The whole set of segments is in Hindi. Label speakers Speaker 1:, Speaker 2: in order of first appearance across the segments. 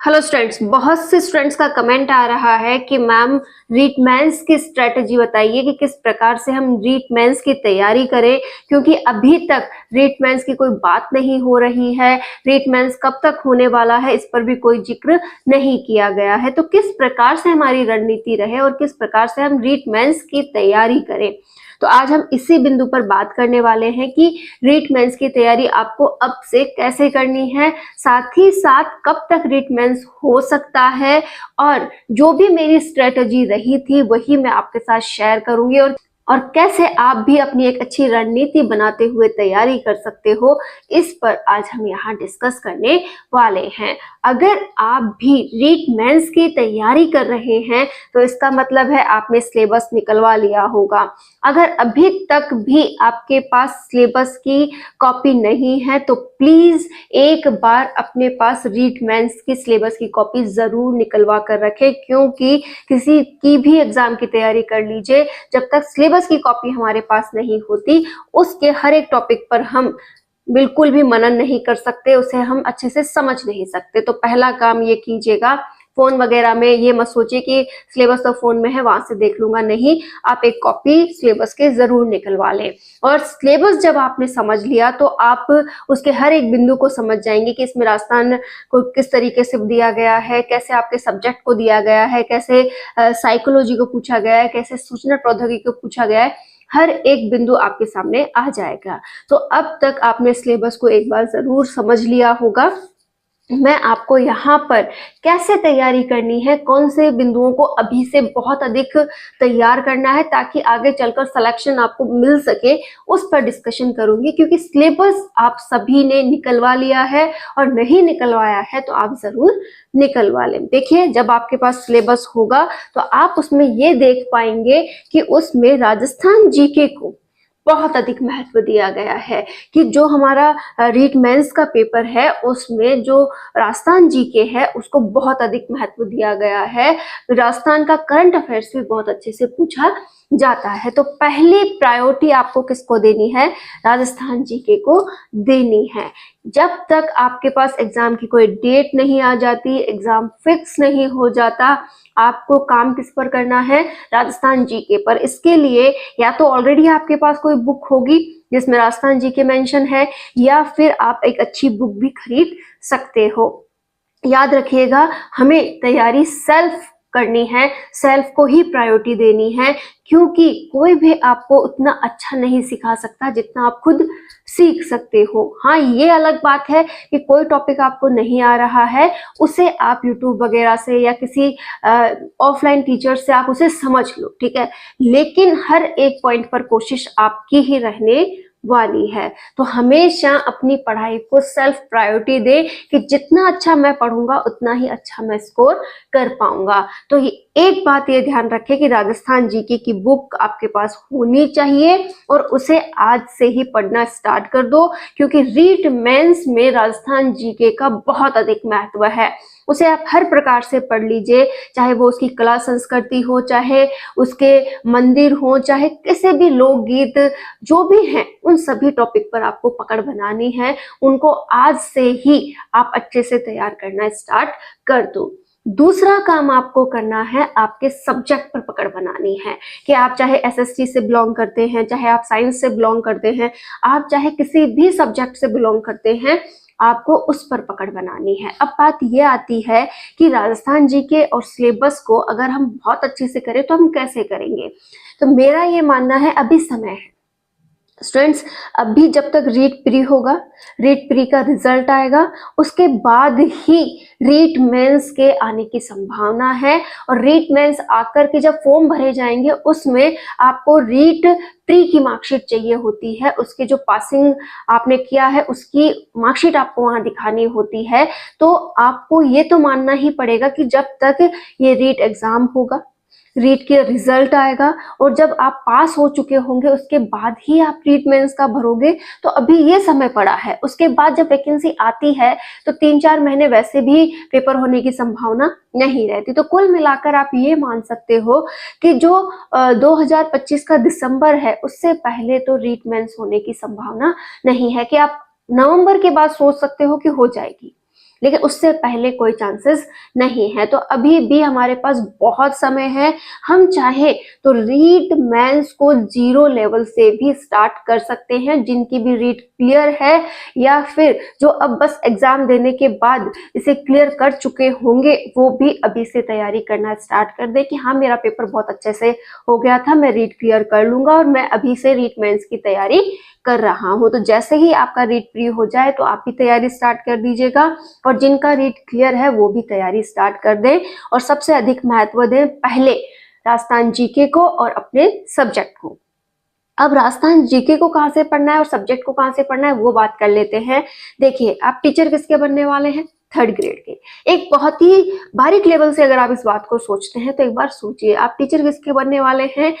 Speaker 1: हेलो स्टूडेंट्स, बहुत से स्टूडेंट्स का कमेंट आ रहा है कि मैम रीट मेंस की स्ट्रेटजी बताइए कि किस प्रकार से हम रीट मेंस की तैयारी करें, क्योंकि अभी तक रीट मेंस की कोई बात नहीं हो रही है। रीट मेंस कब तक होने वाला है इस पर भी कोई जिक्र नहीं किया गया है। तो किस प्रकार से हमारी रणनीति रहे और किस प्रकार से हम रीट मेंस की तैयारी करें, तो आज हम इसी बिंदु पर बात करने वाले हैं कि रीट मेंस की तैयारी आपको अब से कैसे करनी है, साथ ही साथ कब तक रीट मेंस हो सकता है, और जो भी मेरी स्ट्रेटजी रही थी वही मैं आपके साथ शेयर करूंगी और कैसे आप भी अपनी एक अच्छी रणनीति बनाते हुए तैयारी कर सकते हो, इस पर आज हम यहाँ डिस्कस करने वाले हैं। अगर आप भी रीट मेंस की तैयारी कर रहे हैं तो इसका मतलब है आपने सिलेबस निकलवा लिया होगा। अगर अभी तक भी आपके पास सिलेबस की कॉपी नहीं है तो प्लीज एक बार अपने पास रीट मेंस की सिलेबस की कॉपी जरूर निकलवा कर रखें, क्योंकि किसी की भी एग्जाम की तैयारी कर लीजिए, जब तक सिलेबस की कॉपी हमारे पास नहीं होती उसके हर एक टॉपिक पर हम बिल्कुल भी मनन नहीं कर सकते, उसे हम अच्छे से समझ नहीं सकते। तो पहला काम ये कीजिएगा, फोन वगैरह में ये मत सोचिए कि सिलेबस तो फोन में है वहां से देख लूंगा, नहीं, आप एक कॉपी सिलेबस के जरूर निकलवा लें। और सिलेबस जब आपने समझ लिया तो आप उसके हर एक बिंदु को समझ जाएंगे कि इसमें राजस्थान को किस तरीके से दिया गया है, कैसे आपके सब्जेक्ट को दिया गया है, कैसे साइकोलॉजी को पूछा गया है, कैसे सूचना प्रौद्योगिकी को पूछा गया है, हर एक बिंदु आपके सामने आ जाएगा। तो अब तक आपने सिलेबस को एक बार जरूर समझ लिया होगा। मैं आपको यहाँ पर कैसे तैयारी करनी है, कौन से बिंदुओं को अभी से बहुत अधिक तैयार करना है ताकि आगे चलकर सिलेक्शन आपको मिल सके, उस पर डिस्कशन करूंगी। क्योंकि सिलेबस आप सभी ने निकलवा लिया है और नहीं निकलवाया है तो आप जरूर निकलवा लें। देखिए, जब आपके पास सिलेबस होगा तो आप उसमें ये देख पाएंगे कि उसमें राजस्थान जीके को बहुत अधिक महत्व दिया गया है, कि जो हमारा रीट मेंस का पेपर है उसमें जो राजस्थान जीके है उसको बहुत अधिक महत्व दिया गया है। राजस्थान का करंट अफेयर्स भी बहुत अच्छे से पूछा जाता है। तो पहली प्रायोरिटी आपको किसको देनी है? राजस्थान जीके को देनी है। जब तक आपके पास एग्जाम की कोई डेट नहीं आ जाती, एग्जाम फिक्स नहीं हो जाता, आपको काम किस पर करना है? राजस्थान जीके पर। इसके लिए या तो ऑलरेडी आपके पास कोई बुक होगी जिसमें राजस्थान जीके मेंशन है, या फिर आप एक अच्छी बुक भी खरीद सकते हो। याद रखिएगा, हमें तैयारी सेल्फ करनी है, सेल्फ को ही प्रायोरिटी देनी है, क्योंकि कोई भी आपको उतना अच्छा नहीं सिखा सकता जितना आप खुद सीख सकते हो। हाँ, ये अलग बात है कि कोई टॉपिक आपको नहीं आ रहा है, उसे आप यूट्यूब वगैरह से या किसी ऑफलाइन टीचर से आप उसे समझ लो, ठीक है, लेकिन हर एक पॉइंट पर कोशिश आपकी ही रहने वाली है। तो हमेशा अपनी पढ़ाई को सेल्फ प्रायोरिटी दे कि जितना अच्छा मैं पढ़ूंगा उतना ही अच्छा मैं स्कोर कर पाऊंगा। तो ये एक बात ये ध्यान रखें कि राजस्थान जीके की बुक आपके पास होनी चाहिए और उसे आज से ही पढ़ना स्टार्ट कर दो, क्योंकि रीट मेंस में राजस्थान जीके का बहुत अधिक महत्व है। उसे आप हर प्रकार से पढ़ लीजिए, चाहे वो उसकी कला संस्कृति हो, चाहे उसके मंदिर हो, चाहे किसी भी लोकगीत जो भी हैं, उन सभी टॉपिक पर आपको पकड़ बनानी है। उनको आज से ही आप अच्छे से तैयार करना स्टार्ट कर दो। दूसरा काम आपको करना है, आपके सब्जेक्ट पर पकड़ बनानी है, कि आप चाहे एसएसटी से बिलोंग करते हैं, चाहे आप साइंस से बिलोंग करते हैं, आप चाहे किसी भी सब्जेक्ट से बिलोंग करते हैं, आपको उस पर पकड़ बनानी है। अब बात यह आती है कि राजस्थान जीके और सिलेबस को अगर हम बहुत अच्छे से करें तो हम कैसे करेंगे? तो मेरा ये मानना है, अभी समय है स्टूडेंट्स, अभी जब तक रीट प्री होगा, रीट प्री का रिजल्ट आएगा, उसके बाद ही रीट मेंस के आने की संभावना है। और रीट मेंस आकर के जब फॉर्म भरे जाएंगे उसमें आपको रीट प्री की मार्कशीट चाहिए होती है, उसके जो पासिंग आपने किया है उसकी मार्कशीट आपको वहां दिखानी होती है। तो आपको ये तो मानना ही पड़ेगा कि जब तक ये रीट एग्जाम होगा, रीट के रिजल्ट आएगा और जब आप पास हो चुके होंगे उसके बाद ही आप रीट मेंस का भरोगे, तो अभी ये समय पड़ा है। उसके बाद जब वैकेंसी आती है तो 3-4 महीने वैसे भी पेपर होने की संभावना नहीं रहती। तो कुल मिलाकर आप ये मान सकते हो कि जो 2025 का दिसंबर है उससे पहले तो रीट मेंस होने की संभावना नहीं है। कि आप नवंबर के बाद सोच सकते हो कि हो जाएगी, लेकिन उससे पहले कोई चांसेस नहीं है। तो अभी भी हमारे पास बहुत समय है। हम चाहे तो रीट मेंस को 0 लेवल से भी स्टार्ट कर सकते हैं, जिनकी भी रीट क्लियर है या फिर जो अब बस एग्जाम देने के बाद इसे क्लियर कर चुके होंगे, वो भी अभी से तैयारी करना स्टार्ट कर दे कि हाँ मेरा पेपर बहुत अच्छे से हो गया था, मैं रीट क्लियर कर लूंगा और मैं अभी से रीट मेंस की तैयारी कर रहा हूँ। तो जैसे ही आपका रीट फ्री हो जाए तो आप भी तैयारी स्टार्ट कर दीजिएगा, और जिनका रीट क्लियर है वो भी तैयारी स्टार्ट कर दें। और सबसे अधिक महत्व दें पहले राजस्थान जीके को और अपने सब्जेक्ट को। अब राजस्थान जीके को कहाँ से पढ़ना है और सब्जेक्ट को कहाँ से पढ़ना है वो बात कर लेते हैं। देखिए, आप टीचर किसके बनने वाले हैं? 3rd ग्रेड के। एक बहुत ही बारीक लेवल से अगर आप इस बात को सोचते हैं तो एक बार सोचिए, आप टीचर किसके बनने वाले हैं?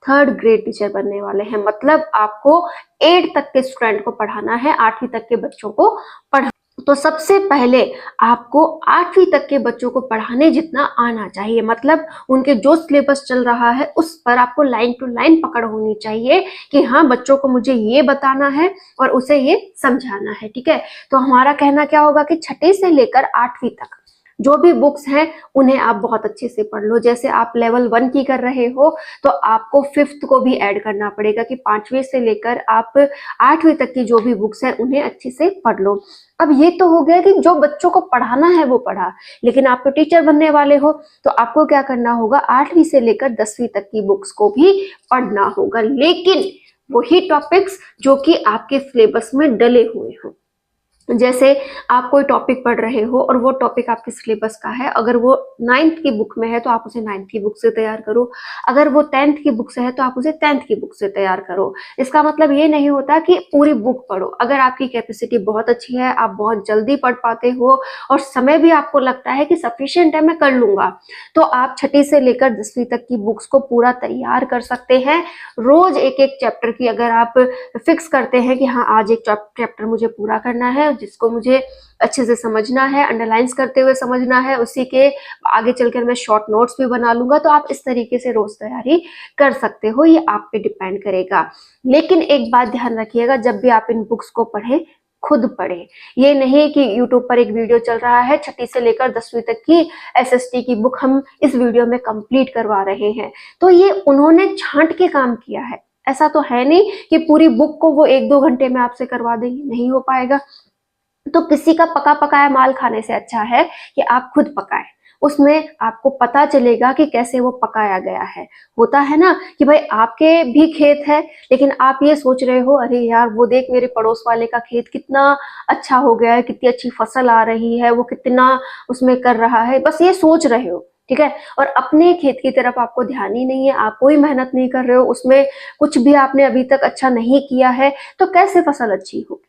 Speaker 1: 3rd ग्रेड टीचर बनने वाले हैं। मतलब आपको 8 तक के स्टूडेंट को पढ़ाना है, 8वीं तक के बच्चों को पढ़ाना। तो सबसे पहले आपको 8वीं तक के बच्चों को पढ़ाने जितना आना चाहिए, मतलब उनके जो सिलेबस चल रहा है उस पर आपको लाइन टू लाइन पकड़ होनी चाहिए कि हाँ बच्चों को मुझे ये बताना है और उसे ये समझाना है। ठीक है, तो हमारा कहना क्या होगा कि 6ठी से लेकर 8वीं तक जो भी बुक्स हैं उन्हें आप बहुत अच्छे से पढ़ लो। जैसे आप लेवल 1 की कर रहे हो तो आपको 5th को भी ऐड करना पड़ेगा कि 5वीं से लेकर आप 8वीं तक की जो भी बुक्स हैं उन्हें अच्छे से पढ़ लो। अब ये तो हो गया कि जो बच्चों को पढ़ाना है वो पढ़ा, लेकिन आप तो टीचर बनने वाले हो तो आपको क्या करना होगा? 8वीं से लेकर 10वीं तक की बुक्स को भी पढ़ना होगा, लेकिन वही टॉपिक्स जो कि आपके सिलेबस में डले हुए हों। जैसे आप कोई टॉपिक पढ़ रहे हो और वो टॉपिक आपके सिलेबस का है, अगर वो 9th की बुक में है तो आप उसे 9th की बुक से तैयार करो, अगर वो 10th की बुक से है तो आप उसे 10th की बुक से तैयार करो। इसका मतलब ये नहीं होता कि पूरी बुक पढ़ो। अगर आपकी कैपेसिटी बहुत अच्छी है, आप बहुत जल्दी पढ़ पाते हो और समय भी आपको लगता है कि सफिशिएंट है, मैं कर लूंगा, तो आप 6ठी से लेकर 10वीं तक की बुक्स को पूरा तैयार कर सकते हैं। रोज एक एक चैप्टर की अगर आप फिक्स करते हैं कि हाँ आज एक चैप्टर मुझे पूरा करना है जिसको मुझे अच्छे से समझना है, अंडरलाइंस करते हुए समझना है, उसी के आगे चलकर मैं शॉर्ट नोट्स भी बना लूंगा, तो आप इस तरीके से रोज तैयारी कर सकते हो। ये आप पे डिपेंड करेगा। लेकिन एक बात ध्यान रखिएगा, जब भी आप इन बुक्स को पढ़ें खुद पढ़े। ये नहीं कि यूट्यूब पर एक वीडियो चल रहा है 6ठी से लेकर 10वीं तक की एसएसटी की बुक हम इस वीडियो में कंप्लीट करवा रहे हैं, तो ये उन्होंने छांट के काम किया है। ऐसा तो है नहीं कि पूरी बुक को वो 1-2 घंटे में आपसे करवा देंगे, नहीं हो पाएगा। तो किसी का पका पकाया माल खाने से अच्छा है कि आप खुद पकाएं, उसमें आपको पता चलेगा कि कैसे वो पकाया गया है। होता है ना कि भाई आपके भी खेत है, लेकिन आप ये सोच रहे हो अरे यार वो देख मेरे पड़ोस वाले का खेत कितना अच्छा हो गया है, कितनी अच्छी फसल आ रही है, वो कितना उसमें कर रहा है, बस ये सोच रहे हो। ठीक है, और अपने खेत की तरफ आपको ध्यान ही नहीं है, आप कोई मेहनत नहीं कर रहे हो, उसमें कुछ भी आपने अभी तक अच्छा नहीं किया है, तो कैसे फसल अच्छी होगी?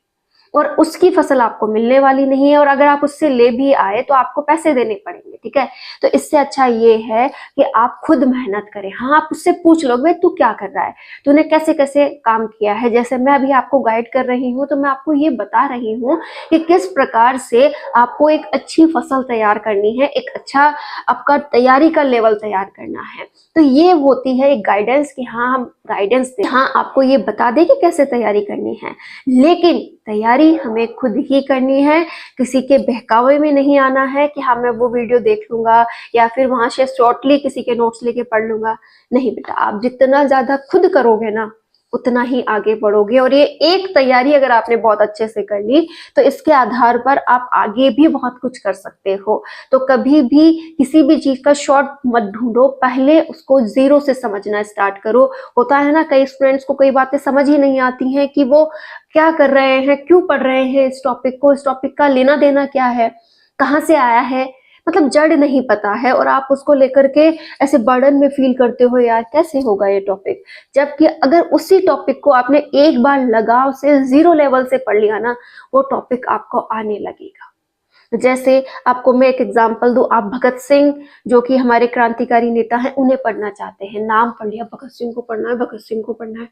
Speaker 1: और उसकी फसल आपको मिलने वाली नहीं है, और अगर आप उससे ले भी आए तो आपको पैसे देने पड़ेंगे। ठीक है, तो इससे अच्छा ये है कि आप खुद मेहनत करें। हाँ, आप उससे पूछ लो भाई तू क्या कर रहा है, तूने कैसे कैसे काम किया है। जैसे मैं अभी आपको गाइड कर रही हूँ तो मैं आपको ये बता रही हूँ कि किस प्रकार से आपको एक अच्छी फसल तैयार करनी है, एक अच्छा आपका तैयारी का लेवल तैयार करना है। तो ये होती है एक गाइडेंस कि हाँ हम गाइडेंस दें, हाँ आपको ये बता दें कि कैसे तैयारी करनी है, लेकिन तैयारी हमें खुद ही करनी है। किसी के बहकावे में नहीं आना है कि हाँ मैं वो वीडियो देख लूंगा या फिर वहां से शॉर्टली किसी के नोट्स लेके पढ़ लूंगा। नहीं बेटा, आप जितना ज्यादा खुद करोगे ना उतना ही आगे बढ़ोगे। और ये एक तैयारी अगर आपने बहुत अच्छे से कर ली तो इसके आधार पर आप आगे भी बहुत कुछ कर सकते हो। तो कभी भी किसी भी चीज का शॉर्ट मत ढूंढो, पहले उसको 0 से समझना स्टार्ट करो। होता है ना कई स्टूडेंट्स को कई बातें समझ ही नहीं आती हैं कि वो क्या कर रहे हैं, क्यों पढ़ रहे हैं इस टॉपिक को, इस टॉपिक का लेना देना क्या है, कहाँ से आया है, मतलब जड़ नहीं पता है, और आप उसको लेकर के ऐसे बर्डन में फील करते हो यार कैसे होगा ये टॉपिक। जबकि अगर उसी टॉपिक को आपने एक बार लगाव से 0 लेवल से पढ़ लिया ना, वो टॉपिक आपको आने लगेगा। जैसे आपको मैं एक एग्जांपल दूं, आप भगत सिंह जो कि हमारे क्रांतिकारी नेता हैं उन्हें पढ़ना चाहते हैं, नाम पढ़ लिया भगत सिंह को पढ़ना है, भगत सिंह को पढ़ना है,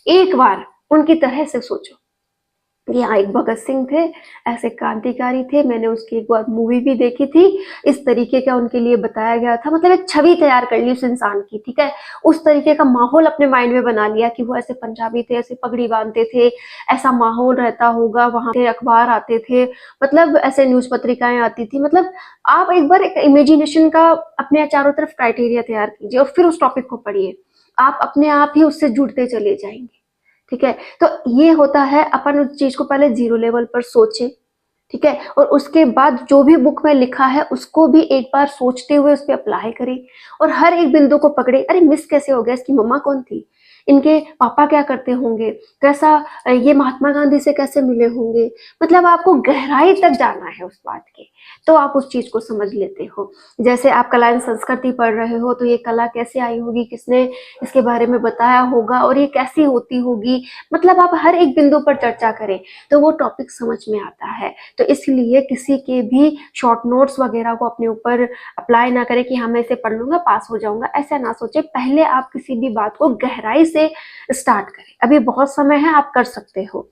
Speaker 1: एक बार उनकी तरह से सोचो, कि हाँ एक भगत सिंह थे, ऐसे क्रांतिकारी थे, मैंने उसकी एक बार मूवी भी देखी थी, इस तरीके का उनके लिए बताया गया था, मतलब एक छवि तैयार कर ली उस इंसान की, ठीक है। उस तरीके का माहौल अपने माइंड में बना लिया कि वो ऐसे पंजाबी थे, ऐसे पगड़ी बांधते थे, ऐसा माहौल रहता होगा वहां पे, अखबार आते थे, मतलब ऐसे न्यूज पत्रिकाएं आती थी, मतलब आप एक बार एक इमेजिनेशन का अपने चारों तरफ क्राइटेरिया तैयार कीजिए और फिर उस टॉपिक को पढ़िए, आप अपने आप ही उससे जुड़ते चले जाएंगे, ठीक है। तो ये होता है, अपन उस चीज को पहले जीरो लेवल पर सोचें, ठीक है, और उसके बाद जो भी बुक में लिखा है उसको भी एक बार सोचते हुए उस पर अप्लाई करें, और हर एक बिंदु को पकड़े, अरे मिस कैसे हो गया, इसकी मम्मा कौन थी, इनके पापा क्या करते होंगे, कैसा, ये महात्मा गांधी से कैसे मिले होंगे, मतलब आपको गहराई तक जाना है उस बात के, तो आप उस चीज को समझ लेते हो। जैसे आप कला एवं संस्कृति पढ़ रहे हो, तो ये कला कैसे आई होगी, किसने इसके बारे में बताया होगा, और ये कैसी होती होगी, मतलब आप हर एक बिंदु पर चर्चा करें तो वो टॉपिक समझ में आता है। तो इसलिए किसी के भी शॉर्ट नोट्स वगैरह को अपने ऊपर अप्लाई ना करें कि हाँ मैं इसे पढ़ लूंगा पास हो जाऊंगा, ऐसा ना सोचे, पहले आप किसी भी बात को गहराई से स्टार्ट करें, अभी बहुत समय है, आप कर सकते हो।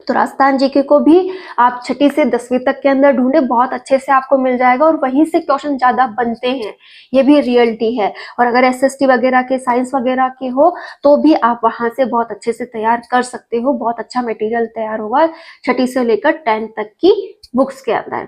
Speaker 1: तो राजस्थान जीके को भी आप 6ठी से 10वीं तक के अंदर ढूंढे, बहुत अच्छे से आपको मिल जाएगा, और वहीं से क्वेश्चन ज्यादा बनते हैं, ये भी रियलिटी है। और अगर एसएसटी वगैरह के, साइंस वगैरह के हो, तो भी आप वहां से बहुत अच्छे से तैयार कर सकते हो, बहुत अच्छा मटेरियल तैयार होगा 6ठी से लेकर 10th तक की बुक्स के अंदर।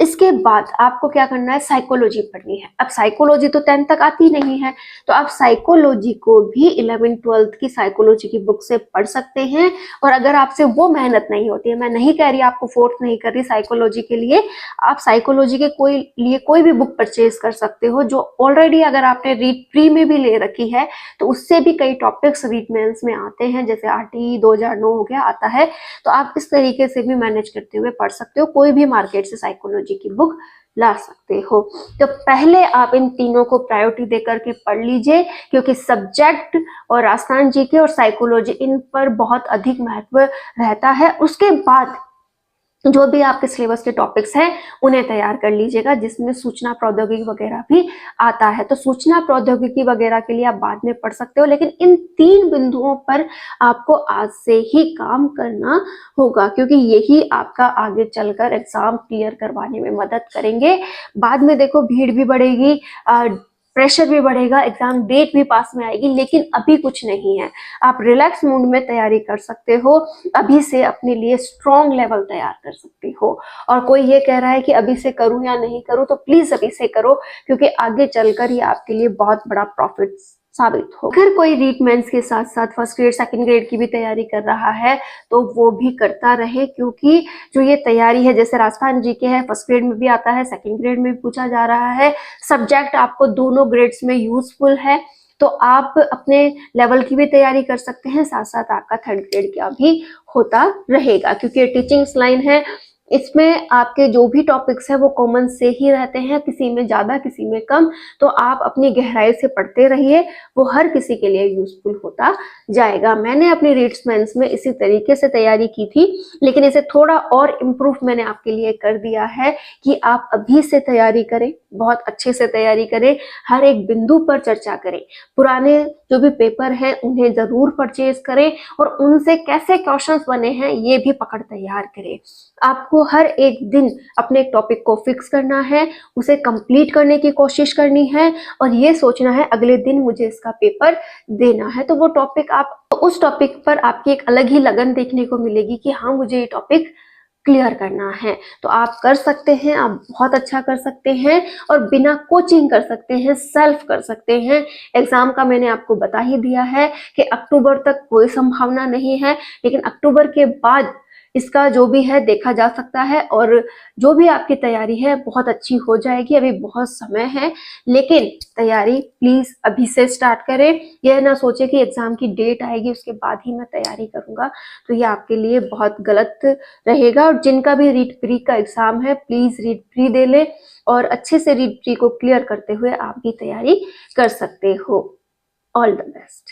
Speaker 1: इसके बाद आपको क्या करना है, साइकोलॉजी पढ़नी है। अब साइकोलॉजी तो 10th तक आती नहीं है, तो आप साइकोलॉजी को भी 11th 12th की साइकोलॉजी की बुक से पढ़ सकते हैं। और अगर आपसे वो मेहनत नहीं होती है, मैं नहीं कह रही आपको फोर्स नहीं कर रही साइकोलॉजी के लिए, आप साइकोलॉजी के कोई भी बुक परचेज कर सकते हो, जो ऑलरेडी अगर आपने रीड प्री में भी ले रखी है, तो उससे भी कई टॉपिक्स रीड मेंस में आते हैं, जैसे आरटी 2009 हो गया आता है, तो आप इस तरीके से भी मैनेज करते हुए पढ़ सकते हो, कोई भी मार्केट से साइकोलॉजी की बुक ला सकते हो। तो पहले आप इन तीनों को प्रायोरिटी देकर के पढ़ लीजिए, क्योंकि सब्जेक्ट और राजस्थान जीके और साइकोलॉजी इन पर बहुत अधिक महत्व रहता है। उसके बाद जो भी आपके सिलेबस के टॉपिक्स हैं उन्हें तैयार कर लीजिएगा, जिसमें सूचना प्रौद्योगिकी वगैरह भी आता है। तो सूचना प्रौद्योगिकी वगैरह के लिए आप बाद में पढ़ सकते हो, लेकिन इन 3 बिंदुओं पर आपको आज से ही काम करना होगा, क्योंकि यही आपका आगे चलकर एग्जाम क्लियर करवाने में मदद करेंगे। बाद में देखो भीड़ भी बढ़ेगी, प्रेशर भी बढ़ेगा, एग्जाम डेट भी पास में आएगी, लेकिन अभी कुछ नहीं है, आप रिलैक्स मूड में तैयारी कर सकते हो, अभी से अपने लिए स्ट्रॉन्ग लेवल तैयार कर सकते हो। और कोई ये कह रहा है कि अभी से करूं या नहीं करूं, तो प्लीज अभी से करो, क्योंकि आगे चलकर ये आपके लिए बहुत बड़ा प्रॉफिट साबित हो। अगर कोई रीट मेंस के साथ साथ फर्स्ट ग्रेड सेकंड ग्रेड की भी तैयारी कर रहा है, तो वो भी करता रहे, क्योंकि जो ये तैयारी है, जैसे राजस्थान जीके है, फर्स्ट ग्रेड में भी आता है, सेकंड ग्रेड में भी पूछा जा रहा है, सब्जेक्ट आपको दोनों ग्रेड्स में यूजफुल है, तो आप अपने लेवल की भी तैयारी कर सकते हैं, साथ साथ आपका थर्ड ग्रेड का भी होता रहेगा, क्योंकि टीचिंग लाइन है, इसमें आपके जो भी टॉपिक्स है वो कॉमन से ही रहते हैं, किसी में ज्यादा किसी में कम, तो आप अपनी गहराई से पढ़ते रहिए, वो हर किसी के लिए यूजफुल होता जाएगा। मैंने अपनी रीड्स मेंस में इसी तरीके से तैयारी की थी, लेकिन इसे थोड़ा और इम्प्रूव मैंने आपके लिए कर दिया है कि आप अभी से तैयारी करें, बहुत अच्छे से तैयारी करें, हर एक बिंदु पर चर्चा करें, पुराने जो भी पेपर हैं उन्हें जरूर परचेज करें, और उनसे कैसे क्वेश्चंस बने हैं ये भी पकड़ तैयार करें। आपको हर एक दिन अपने टॉपिक को फिक्स करना है, उसे कंप्लीट करने की कोशिश करनी है, और ये सोचना है अगले दिन मुझे इसका पेपर देना है, तो वो टॉपिक आप, उस टॉपिक पर आपकी एक अलग ही लगन देखने को मिलेगी कि हाँ मुझे ये टॉपिक क्लियर करना है। तो आप कर सकते हैं, आप बहुत अच्छा कर सकते हैं, और बिना कोचिंग कर सकते हैं, सेल्फ कर सकते हैं। एग्जाम का मैंने आपको बता ही दिया है कि अक्टूबर तक कोई संभावना नहीं है, लेकिन अक्टूबर के बाद इसका जो भी है देखा जा सकता है, और जो भी आपकी तैयारी है बहुत अच्छी हो जाएगी, अभी बहुत समय है, लेकिन तैयारी प्लीज अभी से स्टार्ट करें। यह ना सोचे कि एग्जाम की डेट आएगी उसके बाद ही मैं तैयारी करूंगा, तो ये आपके लिए बहुत गलत रहेगा। और जिनका भी रीट प्री का एग्जाम है, प्लीज रीट प्री दे ले, और अच्छे से रीट प्री को क्लियर करते हुए आप भी तैयारी कर सकते हो। All the best.